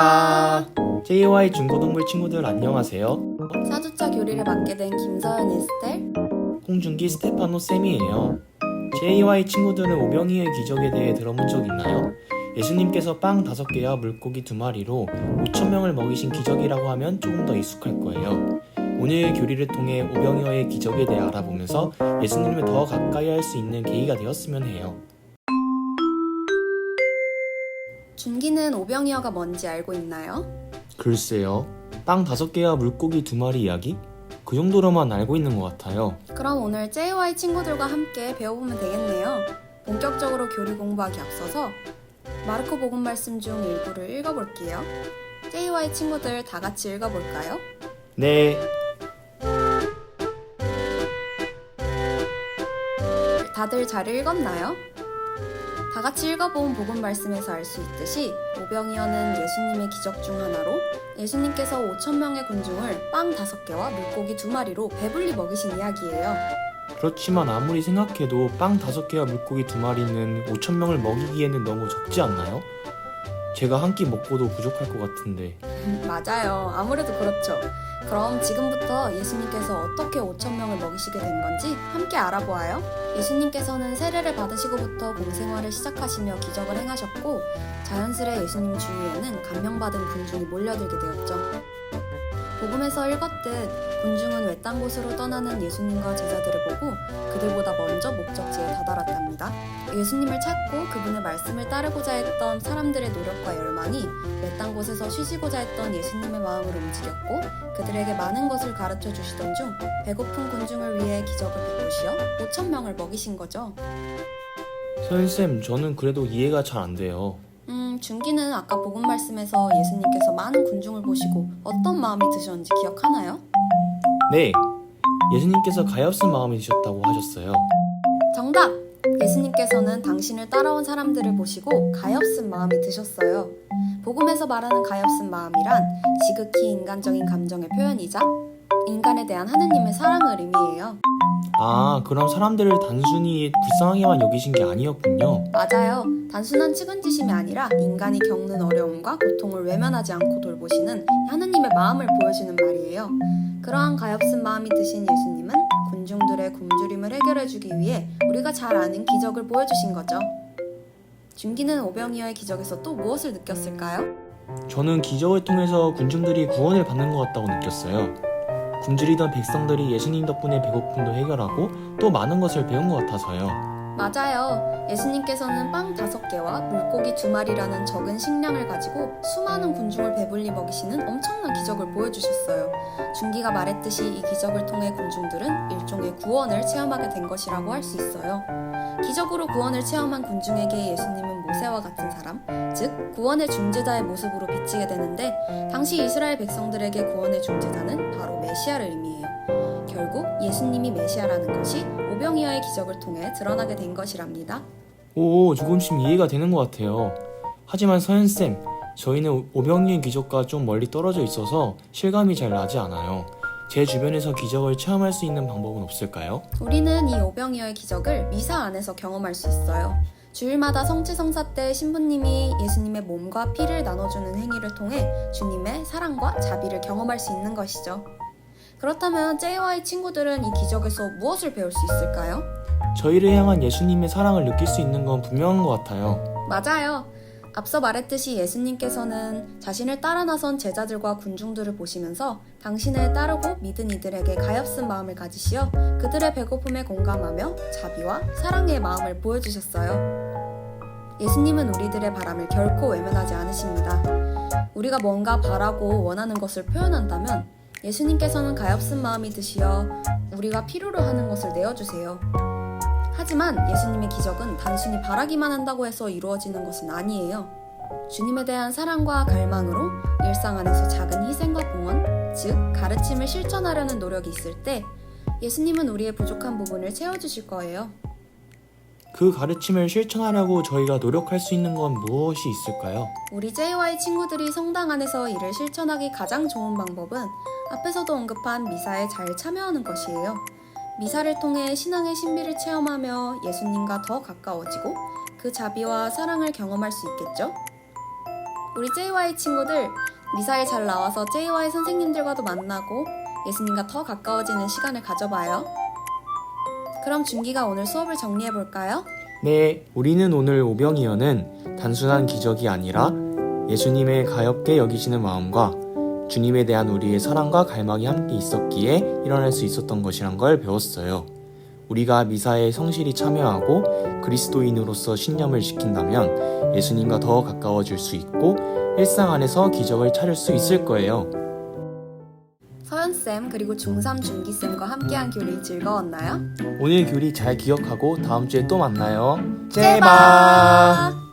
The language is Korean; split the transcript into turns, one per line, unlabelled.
히야! JY 중고동물 친구들 안녕하세요.
4주차 교리를 맡게 된 김서연 에스텔,
홍준기 스테파노 쌤이에요. JY 친구들은 오병이의 기적에 대해 들어본 적 있나요? 예수님께서 빵 5개와 물고기 2마리로 5,000명을 먹이신 기적이라고 하면 조금 더 익숙할 거예요. 오늘 교리를 통해 오병이어의 기적에 대해 알아보면서 예수님을 더 가까이 할 수 있는 계기가 되었으면 해요.
준기는 오병이어가 뭔지 알고 있나요?
글쎄요. 빵 5개와 물고기 2마리 이야기? 그 정도로만 알고 있는 것 같아요.
그럼 오늘 JY 친구들과 함께 배워보면 되겠네요. 본격적으로 교리 공부하기 앞서서 마르코 복음 말씀 중 일부를 읽어볼게요. JY 친구들 다 같이 읽어볼까요?
네.
다들 잘 읽었나요? 다 같이 읽어본 복음 말씀에서 알 수 있듯이 오병이어는 예수님의 기적 중 하나로 예수님께서 5,000명의 군중을 빵 5개와 물고기 2마리로 배불리 먹이신 이야기예요.
그렇지만 아무리 생각해도 빵 5개와 물고기 2마리는 5,000명을 먹이기에는 너무 적지 않나요? 제가 한 끼 먹고도 부족할 것 같은데.
맞아요. 아무래도 그렇죠. 그럼 지금부터 예수님께서 어떻게 5,000명을 먹이시게 된 건지 함께 알아보아요. 예수님께서는 세례를 받으시고부터 공생활을 시작하시며 기적을 행하셨고 자연스레 예수님 주위에는 감명받은 군중이 몰려들게 되었죠. 복음에서 읽었듯 군중은 외딴 곳으로 떠나는 예수님과 제자들을 보고 그들보다 먼저 목적지에 다다랐답니다. 예수님을 찾고 그분의 말씀을 따르고자 했던 사람들의 노력과 열망이 외딴 곳에서 쉬시고자 했던 예수님의 마음을 움직였고 그들에게 많은 것을 가르쳐 주시던 중 배고픈 군중을 위해 기적을 베푸시어 5,000명을 먹이신 거죠.
서연쌤, 저는 그래도 이해가 잘 안 돼요.
준기는 아까 복음 말씀에서 예수님께서 많은 군중을 보시고 어떤 마음이 드셨는지 기억하나요?
네, 예수님께서 가엾은 마음이 드셨다고 하셨어요.
정답! 예수님께서는 당신을 따라온 사람들을 보시고 가엾은 마음이 드셨어요. 복음에서 말하는 가엾은 마음이란 지극히 인간적인 감정의 표현이자 인간에 대한 하느님의 사랑을 의미해요.
아, 그럼 사람들을 단순히 불쌍하게만 여기신 게 아니었군요.
맞아요. 단순한 측은지심이 아니라 인간이 겪는 어려움과 고통을 외면하지 않고 돌보시는 하느님의 마음을 보여주는 말이에요. 그러한 가엾은 마음이 드신 예수님은 군중들의 굶주림을 해결해주기 위해 우리가 잘 아는 기적을 보여주신 거죠. 준기는 오병이어의 기적에서 또 무엇을 느꼈을까요?
저는 기적을 통해서 군중들이 구원을 받는 것 같다고 느꼈어요. 굶주리던 백성들이 예수님 덕분에 배고픔도 해결하고 또 많은 것을 배운 것 같아서요.
맞아요. 예수님께서는 빵 5개와 물고기 2마리라는 적은 식량을 가지고 수많은 군중을 배불리 먹이시는 엄청난 기적을 보여주셨어요. 준기가 말했듯이 이 기적을 통해 군중들은 일종의 구원을 체험하게 된 것이라고 할 수 있어요. 기적으로 구원을 체험한 군중에게 예수님은 모세와 같은 사람, 즉 구원의 중재자의 모습으로 비치게 되는데 당시 이스라엘 백성들에게 구원의 중재자는 바로 메시아를 의미해요. 결국 예수님이 메시아라는 것이 오병이어의 기적을 통해 드러나게 된 것이랍니다.
오, 조금씩 이해가 되는 것 같아요. 하지만 서연쌤, 저희는 오병이어의 기적과 좀 멀리 떨어져 있어서 실감이 잘 나지 않아요. 제 주변에서 기적을 체험할 수 있는 방법은 없을까요?
우리는 이 오병이어의 기적을 미사 안에서 경험할 수 있어요. 주일마다 성취성사 때 신부님이 예수님의 몸과 피를 나눠주는 행위를 통해 주님의 사랑과 자비를 경험할 수 있는 것이죠. 그렇다면 JY 친구들은 이 기적에서 무엇을 배울 수 있을까요?
저희를 향한 예수님의 사랑을 느낄 수 있는 건 분명한 것 같아요.
맞아요. 앞서 말했듯이 예수님께서는 자신을 따라 나선 제자들과 군중들을 보시면서 당신을 따르고 믿은 이들에게 가엾은 마음을 가지시어 그들의 배고픔에 공감하며 자비와 사랑의 마음을 보여주셨어요. 예수님은 우리들의 바람을 결코 외면하지 않으십니다. 우리가 뭔가 바라고 원하는 것을 표현한다면 예수님께서는 가엾은 마음이 드시어 우리가 필요로 하는 것을 내어주세요. 하지만 예수님의 기적은 단순히 바라기만 한다고 해서 이루어지는 것은 아니에요. 주님에 대한 사랑과 갈망으로 일상 안에서 작은 희생과 봉헌, 즉 가르침을 실천하려는 노력이 있을 때 예수님은 우리의 부족한 부분을 채워주실 거예요.
그 가르침을 실천하려고 저희가 노력할 수 있는 건 무엇이 있을까요?
우리 JY 친구들이 성당 안에서 이를 실천하기 가장 좋은 방법은 앞에서도 언급한 미사에 잘 참여하는 것이에요. 미사를 통해 신앙의 신비를 체험하며 예수님과 더 가까워지고 그 자비와 사랑을 경험할 수 있겠죠? 우리 JY 친구들, 미사일 잘 나와서 JY 선생님들과도 만나고 예수님과 더 가까워지는 시간을 가져봐요. 그럼 준기가 오늘 수업을 정리해볼까요?
네, 우리는 오늘 오병이어는 단순한 기적이 아니라 예수님의 가엾게 여기시는 마음과 주님에 대한 우리의 사랑과 갈망이 함께 있었기에 일어날 수 있었던 것이란 걸 배웠어요. 우리가 미사에 성실히 참여하고 그리스도인으로서 신념을 지킨다면 예수님과 더 가까워질 수 있고 일상 안에서 기적을 찾을 수 있을 거예요.
서연쌤 그리고 중3 준기쌤과 함께한 교리 즐거웠나요?
오늘 교리 잘 기억하고 다음 주에 또 만나요.
제발!